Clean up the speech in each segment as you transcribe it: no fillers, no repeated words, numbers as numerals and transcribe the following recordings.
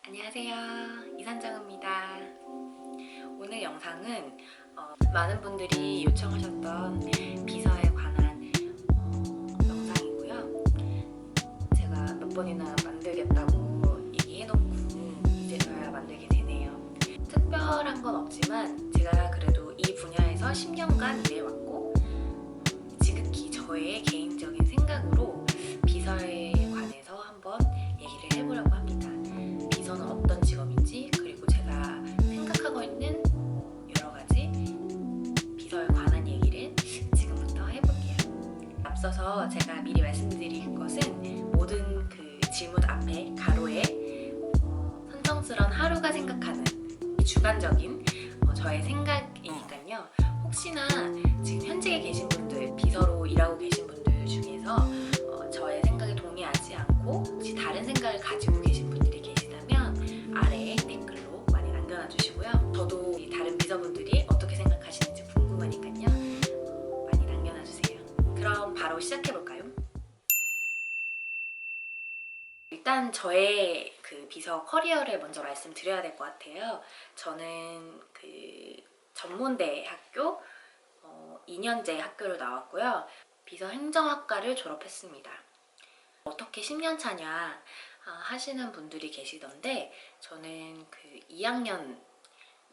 안녕하세요, 이선정입니다. 오늘 영상은 많은 분들이 요청하셨던 비서에 관한 영상이고요. 제가 몇 번이나 만들겠다고 얘기해놓고 이제서야 만들게 되네요. 특별한 건 없지만 제가 그래도 이 분야에서 10년간 일해왔고 지극히 저의 개인적인 생각으로 비서에 관해서 한번 얘기를 해보려고 합니다. 비서는 어떤 직업인지, 그리고 제가 생각하고 있는 여러 가지 비서에 관한 얘기를 지금부터 해볼게요. 앞서서 제가 미리 말씀드릴 것은 모든 그 질문 앞에 가로에 선정스런 하루가 생각하는 주관적인 저의 생각이니까요. 혹시나 지금 현직에 계신 분들, 비서로 일하고 계신 분들 중에서 저의 생각에 동의하지 않고 혹시 다른 생각을 가지고 계신 분들이 계시다면 아래에 댓글로 많이 남겨놔 주시고요. 저도 다른 비서분들이 어떻게 생각하시는지 궁금하니까요. 많이 남겨놔 주세요. 그럼 바로 시작해볼까요? 일단 저의 그 비서 커리어를 먼저 말씀드려야 될 것 같아요. 저는 그 전문대 학교 2년제 학교를 나왔고요. 비서 행정학과를 졸업했습니다. 어떻게 10년 차냐 하시는 분들이 계시던데 저는 그 2학년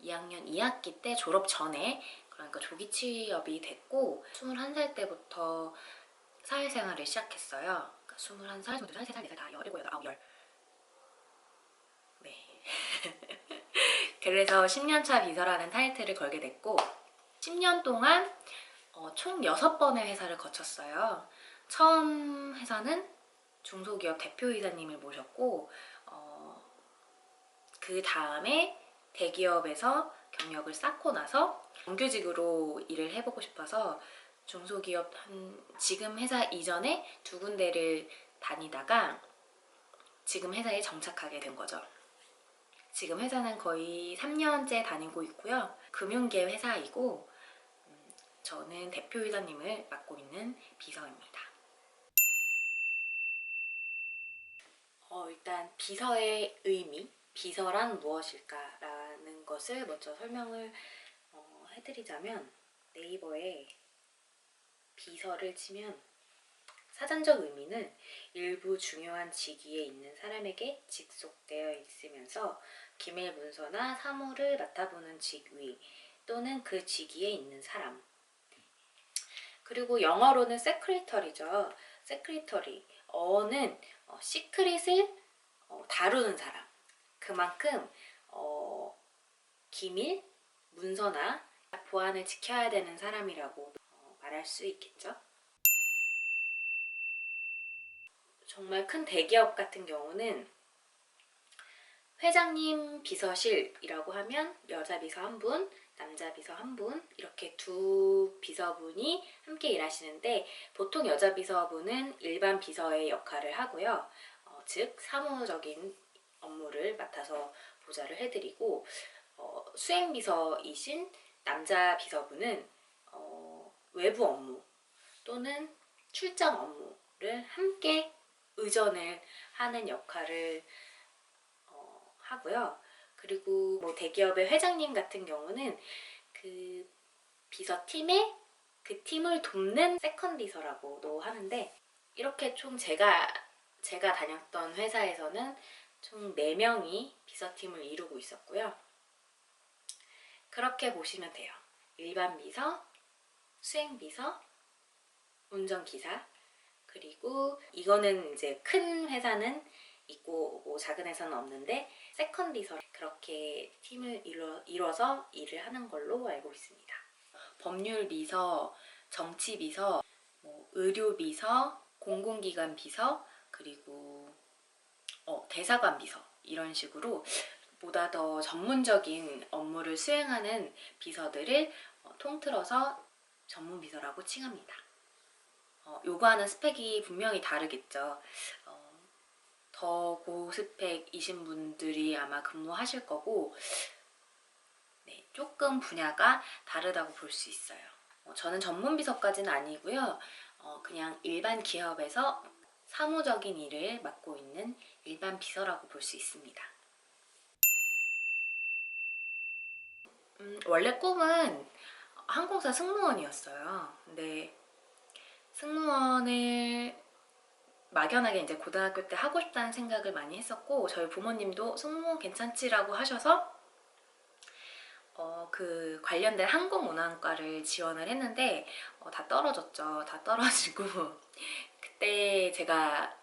2학기 때 졸업 전에, 그러니까 조기 취업이 됐고 21살 때부터 사회생활을 시작했어요. 그러니까 21살, 22살, 23살, 4살, 다 17, 18, 19, 네. 그래서 10년차 비서라는 타이틀을 걸게 됐고 10년 동안 총 6번의 회사를 거쳤어요. 처음 회사는 중소기업 대표이사님을 모셨고 그 다음에 대기업에서 경력을 쌓고 나서 정규직으로 일을 해보고 싶어서 중소기업 지금 회사 이전에 2군데를 다니다가 지금 회사에 정착하게 된 거죠. 지금 회사는 거의 3년째 다니고 있고요. 금융계 회사이고 저는 대표이사님을 맡고 있는 비서입니다. 일단 비서의 의미, 비서란 무엇일까라는 것을 먼저 설명을 해드리자면 네이버에 비서를 치면 사전적 의미는 일부 중요한 직위에 있는 사람에게 직속되어 있으면서 기밀 문서나 사무를 맡아보는 직위 또는 그 직위에 있는 사람. 그리고 영어로는 세크리터리죠. 세크리터리. 어는 시크릿을 다루는 사람. 그만큼 기밀, 문서나 보안을 지켜야 되는 사람이라고 말할 수 있겠죠. 정말 큰 대기업 같은 경우는 회장님 비서실이라고 하면 여자 비서 한 분, 남자 비서 한 분, 이렇게 두 비서분이 함께 일하시는데 보통 여자 비서분은 일반 비서의 역할을 하고요. 즉 사무적인 업무를 맡아서 보좌를 해드리고 수행비서이신 남자 비서분은 외부 업무 또는 출장 업무를 함께 의전을 하는 역할을 하고요. 그리고 뭐 대기업의 회장님 같은 경우는 그 비서팀에 그 팀을 돕는 세컨 비서라고도 하는데 이렇게 총 제가 다녔던 회사에서는 총 4명이 비서팀을 이루고 있었고요. 그렇게 보시면 돼요. 일반 비서, 수행비서, 운전기사, 그리고 이거는 이제 큰 회사는 있고 뭐 작은 회사는 없는데 세컨 비서 그렇게 팀을 이뤄서 일을 하는 걸로 알고 있습니다. 법률 비서, 정치 비서, 뭐 의료 비서, 공공기관 비서, 그리고 대사관 비서 이런 식으로 보다 더 전문적인 업무를 수행하는 비서들을 통틀어서 전문 비서라고 칭합니다. 요구하는 스펙이 분명히 다르겠죠. 더 고스펙이신 분들이 아마 근무하실 거고 네, 조금 분야가 다르다고 볼 수 있어요. 저는 전문 비서까지는 아니고요. 그냥 일반 기업에서 사무적인 일을 맡고 있는 일반 비서라고 볼 수 있습니다. 원래 꿈은 항공사 승무원이었어요. 근데 승무원을 막연하게 이제 고등학교 때 하고 싶다는 생각을 많이 했었고, 저희 부모님도 승무원 괜찮지라고 하셔서 그 관련된 항공운항과를 지원을 했는데 다 떨어졌죠. 다 떨어지고 그때 제가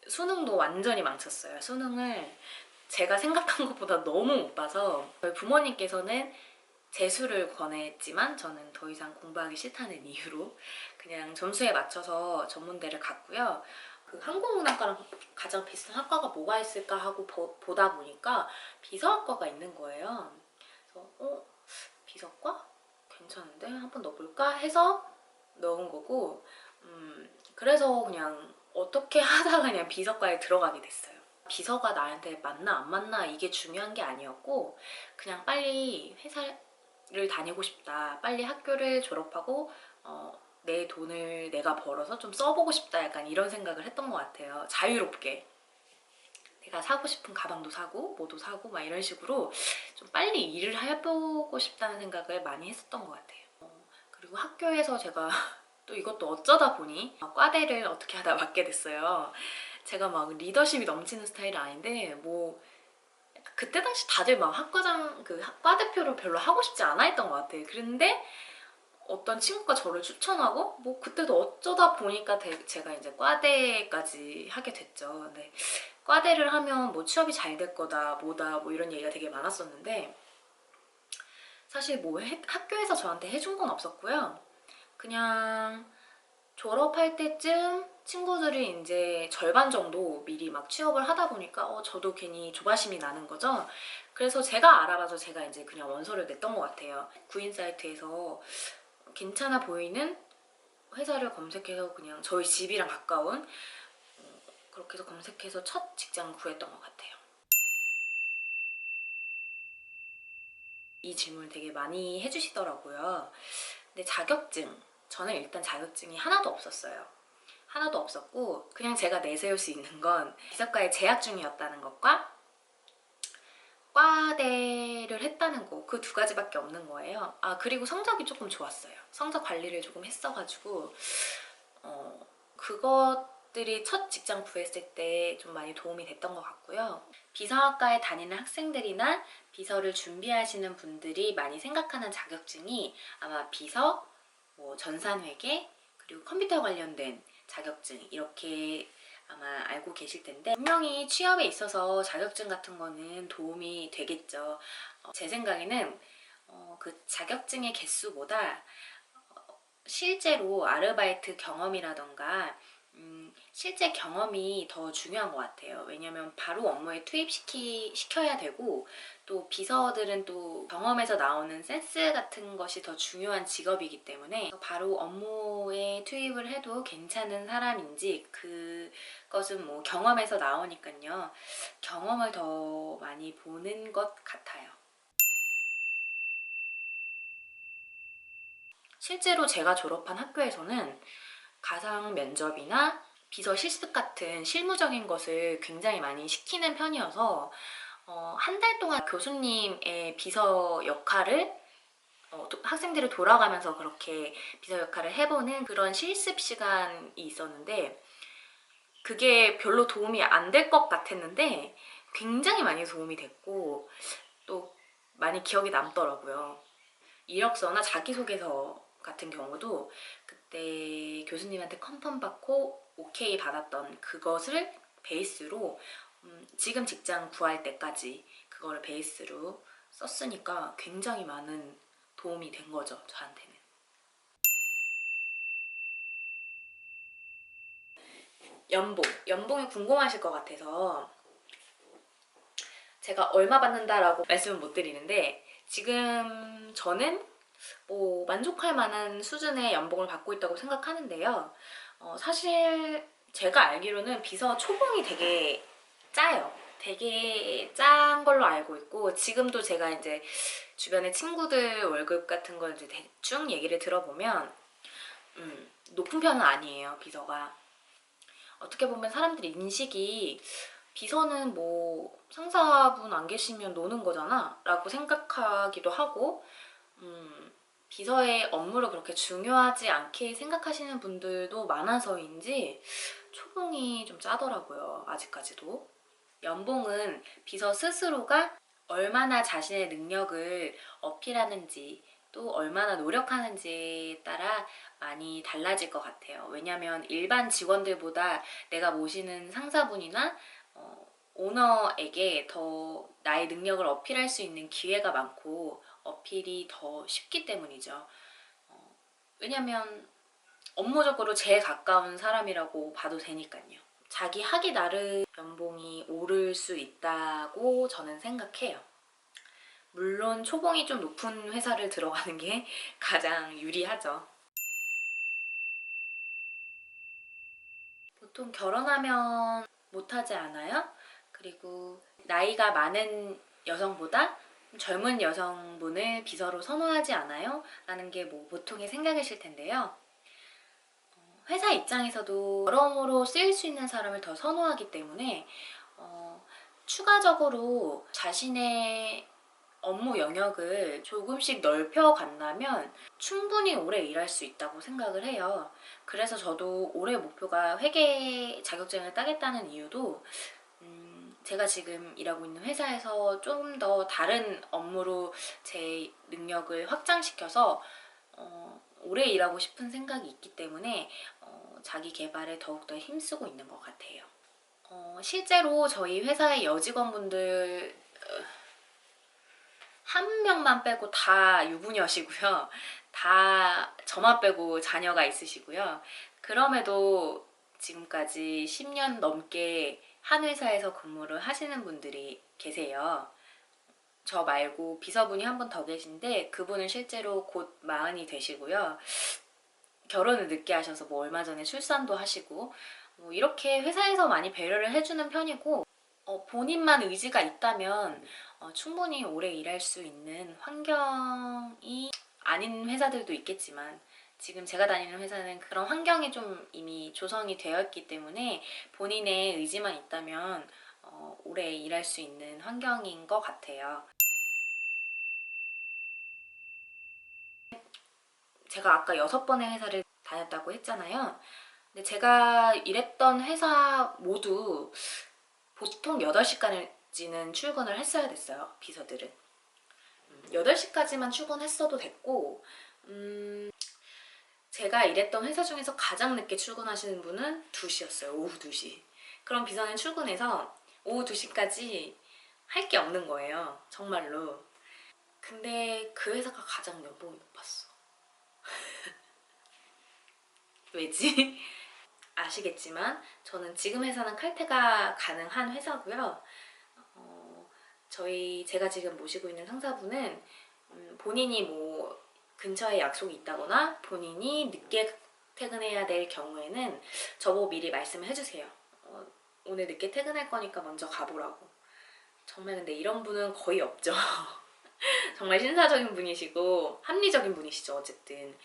수능도 완전히 망쳤어요. 수능을 제가 생각한 것보다 너무 못 봐서 저희 부모님께서는 재수를 권했지만 저는 더 이상 공부하기 싫다는 이유로 그냥 점수에 맞춰서 전문대를 갔고요. 그 항공운항과랑 가장 비슷한 학과가 뭐가 있을까 하고 보다 보니까 비서학과가 있는 거예요. 그래서 비서과? 괜찮은데? 한번 넣어볼까? 해서 넣은 거고, 그래서 그냥 어떻게 하다가 그냥 비서과에 들어가게 됐어요. 비서가 나한테 맞나 안 맞나 이게 중요한 게 아니었고, 그냥 빨리 회사를 다니고 싶다, 빨리 학교를 졸업하고 내 돈을 내가 벌어서 좀 써보고 싶다, 약간 이런 생각을 했던 것 같아요. 자유롭게 내가 사고 싶은 가방도 사고 뭐도 사고 막 이런 식으로 좀 빨리 일을 해보고 싶다는 생각을 많이 했었던 것 같아요. 그리고 학교에서 제가 또 이것도 어쩌다 보니 과대를 어떻게 하다 맡게 됐어요. 제가 막 리더십이 넘치는 스타일은 아닌데 뭐 그때 당시 다들 막 학과장 그 학과 대표를 별로 하고 싶지 않아 했던 것 같아요. 그런데 어떤 친구가 저를 추천하고 뭐 그때도 어쩌다 보니까 제가 이제 과대까지 하게 됐죠. 근데 과대를 하면 뭐 취업이 잘 될 거다 뭐다 뭐 이런 얘기가 되게 많았었는데 사실 뭐 학교에서 저한테 해준 건 없었고요. 그냥 졸업할 때쯤 친구들이 이제 절반 정도 미리 막 취업을 하다 보니까 저도 괜히 조바심이 나는 거죠. 그래서 제가 알아봐서 제가 이제 그냥 원서를 냈던 것 같아요. 구인 사이트에서 괜찮아 보이는 회사를 검색해서 그냥 저희 집이랑 가까운 그렇게 해서 검색해서 첫 직장 구했던 것 같아요. 이 질문을 되게 많이 해주시더라고요. 근데 자격증, 저는 일단 자격증이 하나도 없었어요. 하나도 없었고 그냥 제가 내세울 수 있는 건 비서과에 재학 중이었다는 것과 과대를 했다는 거, 그 두 가지밖에 없는 거예요. 그리고 성적이 조금 좋았어요. 성적 관리를 조금 했어가지고 그것들이 첫 직장 구했을 때 좀 많이 도움이 됐던 것 같고요. 비서학과에 다니는 학생들이나 비서를 준비하시는 분들이 많이 생각하는 자격증이 아마 비서, 뭐 전산회계, 그리고 컴퓨터 관련된 자격증 이렇게 아마 알고 계실 텐데 분명히 취업에 있어서 자격증 같은 거는 도움이 되겠죠. 제 생각에는 그 자격증의 개수보다 실제로 아르바이트 경험이라던가 실제 경험이 더 중요한 것 같아요. 왜냐면 바로 업무에 투입시켜야 되고 또 비서들은 또 경험에서 나오는 센스 같은 것이 더 중요한 직업이기 때문에 바로 업무에 투입을 해도 괜찮은 사람인지 그것은 뭐 경험에서 나오니까요. 경험을 더 많이 보는 것 같아요. 실제로 제가 졸업한 학교에서는 가상 면접이나 비서 실습 같은 실무적인 것을 굉장히 많이 시키는 편이어서 한 달 동안 교수님의 비서 역할을 학생들을 돌아가면서 그렇게 비서 역할을 해보는 그런 실습 시간이 있었는데 그게 별로 도움이 안 될 것 같았는데 굉장히 많이 도움이 됐고 또 많이 기억에 남더라고요. 이력서나 자기소개서 같은 경우도 그때 교수님한테 컨펌 받고 오케이 받았던 그것을 베이스로 지금 직장 구할 때까지 그거를 베이스로 썼으니까 굉장히 많은 도움이 된 거죠, 저한테는. 연봉이 궁금하실 것 같아서 제가 얼마 받는다라고 말씀을 못 드리는데 지금 저는 뭐 만족할 만한 수준의 연봉을 받고 있다고 생각하는데요. 사실 제가 알기로는 비서 초봉이 되게 짜요. 되게 짠 걸로 알고 있고 지금도 제가 이제 주변에 친구들 월급 같은 걸 이제 대충 얘기를 들어보면 높은 편은 아니에요, 비서가. 어떻게 보면 사람들이 인식이 비서는 뭐 상사분 안 계시면 노는 거잖아 라고 생각하기도 하고 비서의 업무를 그렇게 중요하지 않게 생각하시는 분들도 많아서인지 초봉이 좀 짜더라고요. 아직까지도. 연봉은 비서 스스로가 얼마나 자신의 능력을 어필하는지 또 얼마나 노력하는지에 따라 많이 달라질 것 같아요. 왜냐하면 일반 직원들보다 내가 모시는 상사분이나 오너에게 더 나의 능력을 어필할 수 있는 기회가 많고 어필이 더 쉽기 때문이죠. 왜냐면 업무적으로 제일 가까운 사람이라고 봐도 되니까요. 자기 하기 나름 연봉이 오를 수 있다고 저는 생각해요. 물론 초봉이 좀 높은 회사를 들어가는 게 가장 유리하죠. 보통 결혼하면 못하지 않아요? 그리고 나이가 많은 여성보다 젊은 여성분을 비서로 선호하지 않아요? 라는 게 뭐 보통의 생각이실 텐데요. 회사 입장에서도 여러모로 쓰일 수 있는 사람을 더 선호하기 때문에 추가적으로 자신의 업무 영역을 조금씩 넓혀간다면 충분히 오래 일할 수 있다고 생각을 해요. 그래서 저도 올해 목표가 회계 자격증을 따겠다는 이유도 제가 지금 일하고 있는 회사에서 좀 더 다른 업무로 제 능력을 확장시켜서 오래 일하고 싶은 생각이 있기 때문에 자기 개발에 더욱더 힘쓰고 있는 것 같아요. 실제로 저희 회사의 여직원분들 한 명만 빼고 다 유부녀시고요. 다 저만 빼고 자녀가 있으시고요. 그럼에도 지금까지 10년 넘게 한 회사에서 근무를 하시는 분들이 계세요. 저 말고 비서분이 한 분 더 계신데 그분은 실제로 곧 40이 되시고요. 결혼을 늦게 하셔서 뭐 얼마 전에 출산도 하시고 뭐 이렇게 회사에서 많이 배려를 해주는 편이고 본인만 의지가 있다면 충분히 오래 일할 수 있는 환경이 아닌 회사들도 있겠지만 지금 제가 다니는 회사는 그런 환경이 좀 이미 조성이 되어 있기 때문에 본인의 의지만 있다면 오래 일할 수 있는 환경인 것 같아요. 제가 아까 6번의 회사를 다녔다고 했잖아요. 근데 제가 일했던 회사 모두 보통 8시까지는 출근을 했어야 됐어요. 비서들은 8시까지만 출근했어도 됐고 제가 일했던 회사 중에서 가장 늦게 출근하시는 분은 2시였어요. 오후 2시. 그럼 비서는 출근해서 오후 2시까지 할 게 없는 거예요. 정말로. 근데 그 회사가 가장 연봉이 높았어. 왜지? 아시겠지만 저는 지금 회사는 칼퇴가 가능한 회사고요. 제가 지금 모시고 있는 상사분은 본인이 뭐 근처에 약속이 있다거나 본인이 늦게 퇴근해야 될 경우에는 저보고 미리 말씀을 해주세요. 오늘 늦게 퇴근할 거니까 먼저 가보라고. 정말 근데 이런 분은 거의 없죠. 정말 신사적인 분이시고 합리적인 분이시죠. 어쨌든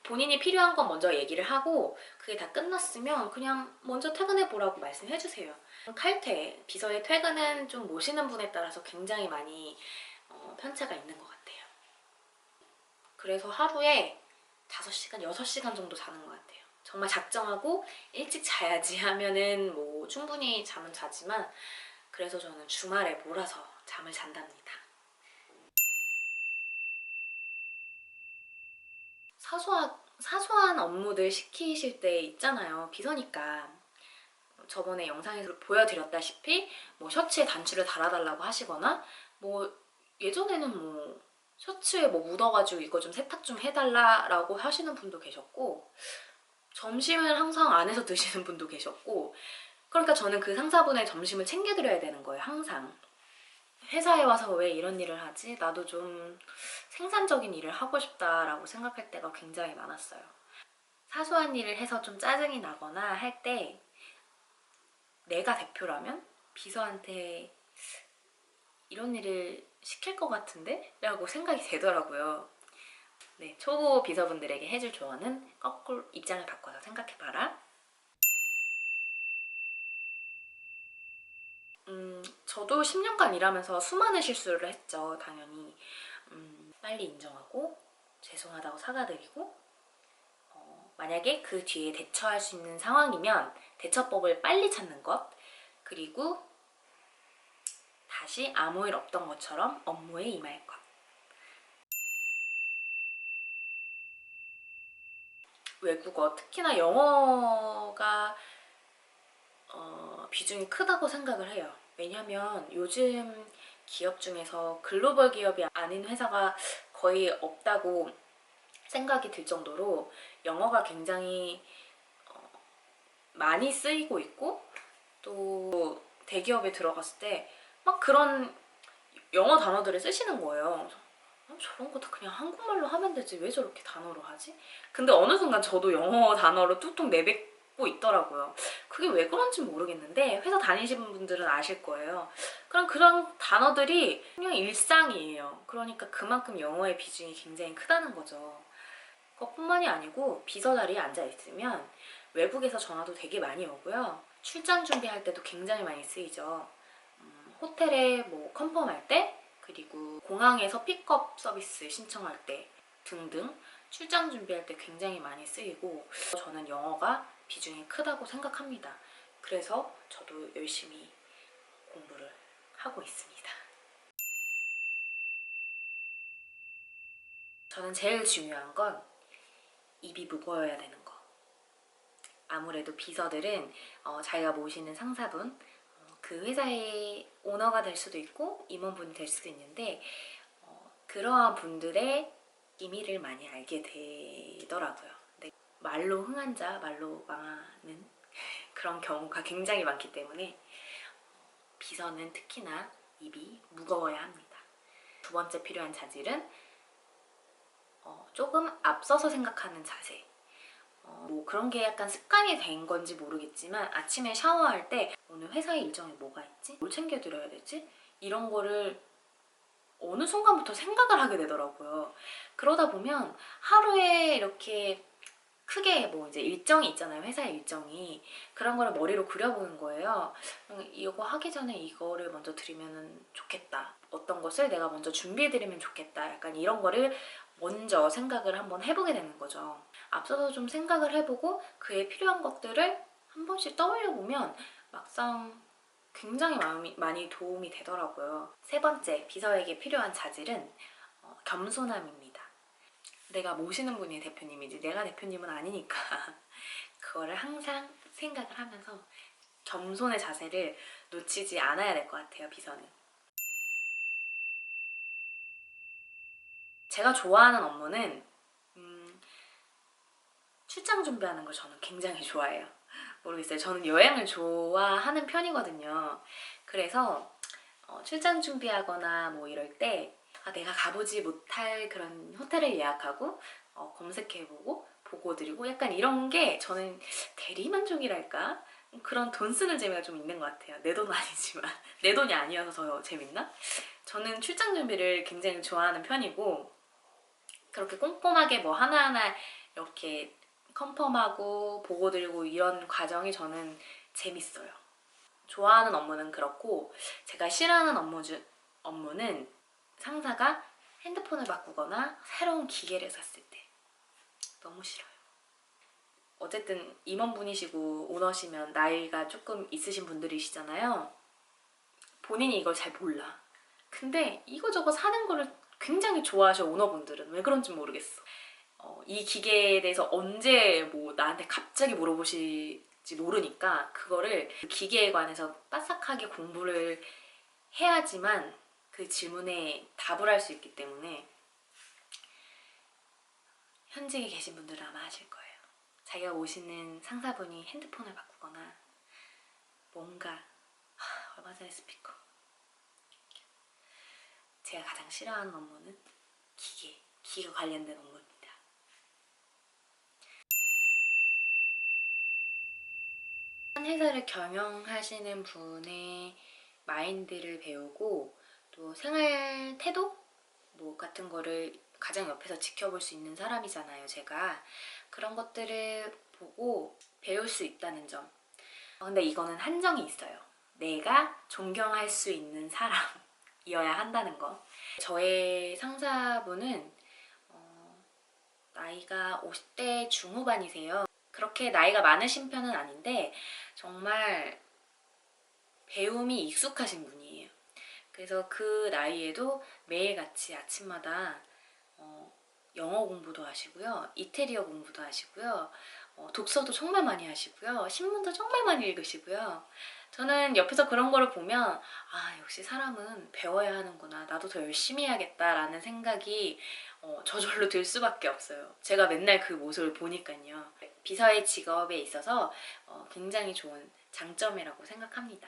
본인이 필요한 건 먼저 얘기를 하고 그게 다 끝났으면 그냥 먼저 퇴근해 보라고 말씀해 주세요. 칼퇴, 비서의 퇴근은 좀 모시는 분에 따라서 굉장히 많이 편차가 있는 것 같아요. 그래서 하루에 5시간, 6시간 정도 자는 것 같아요. 정말 작정하고 일찍 자야지 하면은 뭐 충분히 잠은 자지만 그래서 저는 주말에 몰아서 잠을 잔답니다. 사소한 업무들 시키실 때 있잖아요. 비서니까. 저번에 영상에서 보여드렸다시피 뭐 셔츠에 단추를 달아달라고 하시거나 뭐 예전에는 뭐 셔츠에 뭐 묻어가지고 이거 좀 세탁 좀 해달라고 하시는 분도 계셨고 점심을 항상 안에서 드시는 분도 계셨고 그러니까 저는 그 상사분의 점심을 챙겨드려야 되는 거예요. 항상. 회사에 와서 왜 이런 일을 하지? 나도 좀 생산적인 일을 하고 싶다라고 생각할 때가 굉장히 많았어요. 사소한 일을 해서 좀 짜증이 나거나 할 때 내가 대표라면 비서한테 이런 일을 시킬 것 같은데? 라고 생각이 되더라고요. 네, 초보 비서분들에게 해줄 조언은 거꾸로 입장을 바꿔서 생각해봐라. 저도 10년간 일하면서 수많은 실수를 했죠, 당연히. 빨리 인정하고 죄송하다고 사과드리고 만약에 그 뒤에 대처할 수 있는 상황이면 대처법을 빨리 찾는 것, 그리고 다시 아무 일 없던 것처럼 업무에 임할 것. 외국어, 특히나 영어가 비중이 크다고 생각을 해요. 왜냐면 요즘 기업 중에서 글로벌 기업이 아닌 회사가 거의 없다고 생각이 들 정도로 영어가 굉장히 많이 쓰이고 있고, 또 대기업에 들어갔을 때 막 그런 영어 단어들을 쓰시는 거예요. 저런 거 다 그냥 한국말로 하면 되지 왜 저렇게 단어로 하지? 근데 어느 순간 저도 영어 단어로 뚝뚝 내뱉고 있더라고요. 그게 왜 그런지 모르겠는데 회사 다니시는 분들은 아실 거예요. 그런 단어들이 그냥 일상이에요. 그러니까 그만큼 영어의 비중이 굉장히 크다는 거죠. 그것뿐만이 아니고 비서 자리에 앉아있으면 외국에서 전화도 되게 많이 오고요. 출장 준비할 때도 굉장히 많이 쓰이죠. 호텔에 뭐 컨펌할 때, 그리고 공항에서 픽업 서비스 신청할 때 등등 출장 준비할 때 굉장히 많이 쓰이고, 저는 영어가 비중이 크다고 생각합니다. 그래서 저도 열심히 공부를 하고 있습니다. 저는 제일 중요한 건 입이 무거워야 되는 거. 아무래도 비서들은 자기가 모시는 상사분, 그 회사의 오너가 될 수도 있고 임원분이 될 수도 있는데 그러한 분들의 비밀을 많이 알게 되더라고요. 근데 말로 흥한 자, 말로 망하는 그런 경우가 굉장히 많기 때문에 비서는 특히나 입이 무거워야 합니다. 두 번째 필요한 자질은 조금 앞서서 생각하는 자세. 뭐 그런 게 약간 습관이 된 건지 모르겠지만 아침에 샤워할 때 오늘 회사에 일정이 뭐가 있지? 뭘 챙겨드려야 되지? 이런 거를 어느 순간부터 생각을 하게 되더라고요. 그러다 보면 하루에 이렇게 크게 뭐 이제 일정이 있잖아요. 회사의 일정이. 그런 거를 머리로 그려보는 거예요. 이거 하기 전에 이거를 먼저 드리면 좋겠다. 어떤 것을 내가 먼저 준비해드리면 좋겠다. 약간 이런 거를 먼저 생각을 한번 해보게 되는 거죠. 앞서서 좀 생각을 해보고 그에 필요한 것들을 한 번씩 떠올려보면 막상 굉장히 많이 도움이 되더라고요. 세 번째, 비서에게 필요한 자질은 겸손함입니다. 내가 모시는 분이 대표님이지 내가 대표님은 아니니까 그거를 항상 생각을 하면서 겸손의 자세를 놓치지 않아야 될 것 같아요, 비서는. 제가 좋아하는 업무는 출장 준비하는 걸 저는 굉장히 좋아해요. 모르겠어요. 저는 여행을 좋아하는 편이거든요. 그래서 출장 준비하거나 뭐 이럴 때 내가 가보지 못할 그런 호텔을 예약하고 검색해보고 보고 드리고 약간 이런 게 저는 대리만족이랄까? 그런 돈 쓰는 재미가 좀 있는 것 같아요. 내 돈은 아니지만 내 돈이 아니어서 더 재밌나? 저는 출장 준비를 굉장히 좋아하는 편이고 그렇게 꼼꼼하게 뭐 하나하나 이렇게 컨펌하고 보고 드리고 이런 과정이 저는 재밌어요. 좋아하는 업무는 그렇고 제가 싫어하는 업무는 상사가 핸드폰을 바꾸거나 새로운 기계를 샀을 때 너무 싫어요. 어쨌든 임원분이시고 오너시면 나이가 조금 있으신 분들이시잖아요. 본인이 이걸 잘 몰라. 근데 이거저거 사는 거를 굉장히 좋아하셔, 오너분들은. 왜 그런지 모르겠어. 이 기계에 대해서 언제 뭐 나한테 갑자기 물어보실지 모르니까 그거를 그 기계에 관해서 빠삭하게 공부를 해야지만 그 질문에 답을 할 수 있기 때문에 현직에 계신 분들은 아마 아실 거예요. 자기가 모시는 상사분이 핸드폰을 바꾸거나 뭔가 얼마 전에 스피커 제가 가장 싫어하는 업무는 기계 관련된 업무입니다. 한 회사를 경영하시는 분의 마인드를 배우고 또 생활 태도 뭐 같은 거를 가장 옆에서 지켜볼 수 있는 사람이잖아요, 제가. 그런 것들을 보고 배울 수 있다는 점. 근데 이거는 한정이 있어요. 내가 존경할 수 있는 사람이어야 한다는 거. 저의 상사분은 나이가 50대 중후반이세요. 그렇게 나이가 많으신 편은 아닌데 정말 배움이 익숙하신 분이에요. 그래서 그 나이에도 매일같이 아침마다 영어 공부도 하시고요, 이태리어 공부도 하시고요, 독서도 정말 많이 하시고요, 신문도 정말 많이 읽으시고요. 저는 옆에서 그런 거를 보면 아, 역시 사람은 배워야 하는구나, 나도 더 열심히 해야겠다라는 생각이 저절로 들 수밖에 없어요. 제가 맨날 그 모습을 보니까요. 비서의 직업에 있어서 굉장히 좋은 장점이라고 생각합니다.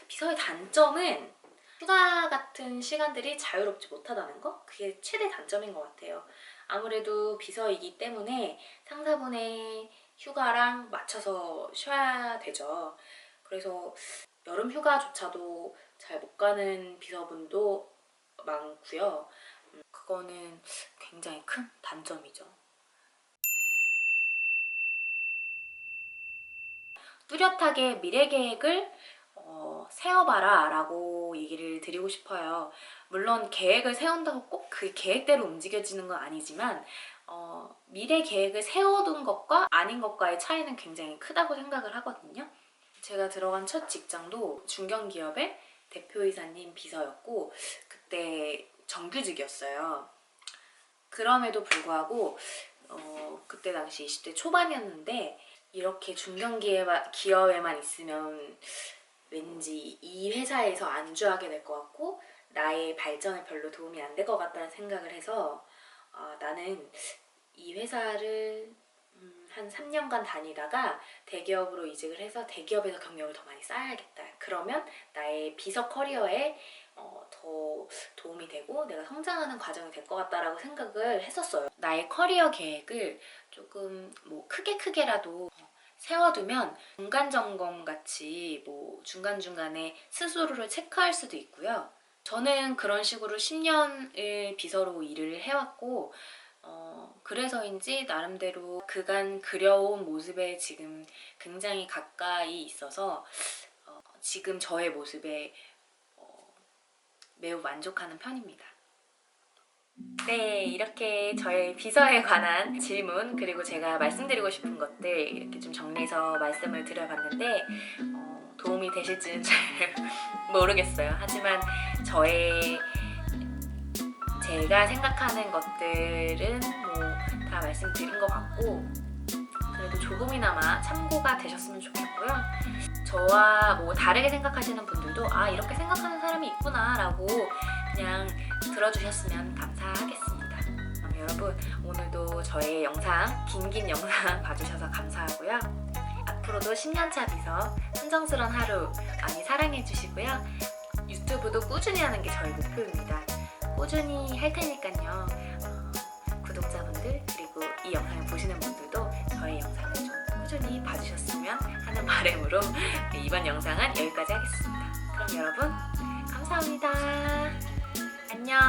비서의 단점은 휴가 같은 시간들이 자유롭지 못하다는 거? 그게 최대 단점인 것 같아요. 아무래도 비서이기 때문에 상사분의 휴가랑 맞춰서 쉬어야 되죠. 그래서 여름 휴가조차도 잘 못 가는 비서분도 많고요. 그거는 굉장히 큰 단점이죠. 뚜렷하게 미래 계획을 세워봐라 라고 얘기를 드리고 싶어요. 물론 계획을 세운다고 꼭 그 계획대로 움직여지는 건 아니지만 미래 계획을 세워둔 것과 아닌 것과의 차이는 굉장히 크다고 생각을 하거든요. 제가 들어간 첫 직장도 중견기업의 대표이사님 비서였고 그때 정규직이었어요. 그럼에도 불구하고 그때 당시 20대 초반이었는데 이렇게 중견기업에만 있으면 왠지 이 회사에서 안주하게 될 것 같고 나의 발전에 별로 도움이 안 될 것 같다는 생각을 해서 나는 이 회사를 한 3년간 다니다가 대기업으로 이직을 해서 대기업에서 경력을 더 많이 쌓아야겠다. 그러면 나의 비서 커리어에 더 도움이 되고 내가 성장하는 과정이 될 것 같다라고 생각을 했었어요. 나의 커리어 계획을 조금 크게라도 세워두면 중간점검 같이 중간중간에 스스로를 체크할 수도 있고요. 저는 그런 식으로 10년을 비서로 일을 해왔고 그래서인지 나름대로 그간 그려온 모습에 지금 굉장히 가까이 있어서 지금 저의 모습에 매우 만족하는 편입니다. 네, 이렇게 저의 비서에 관한 질문 그리고 제가 말씀드리고 싶은 것들 이렇게 좀 정리해서 말씀을 드려봤는데 도움이 되실지는 잘 모르겠어요. 하지만 제가 생각하는 것들은 다 말씀드린 것 같고 그래도 조금이나마 참고가 되셨으면 좋겠고요. 저와 다르게 생각하시는 분들도 아, 이렇게 생각하는 사람이 있구나 라고 그냥 들어주셨으면 감사하겠습니다. 그럼 여러분 오늘도 저의 영상, 긴 영상 봐주셔서 감사하고요. 앞으로도 10년차 비서 순정스러운 하루 많이 사랑해주시고요. 유튜브도 꾸준히 하는 게 저의 목표입니다. 꾸준히 할 테니까요. 구독자분들 그리고 이 영상을 보시는 분들도 저의 영상을 좀 꾸준히 봐주셨으면 하는 바람으로 이번 영상은 여기까지 하겠습니다. 그럼 여러분 감사합니다. 안녕.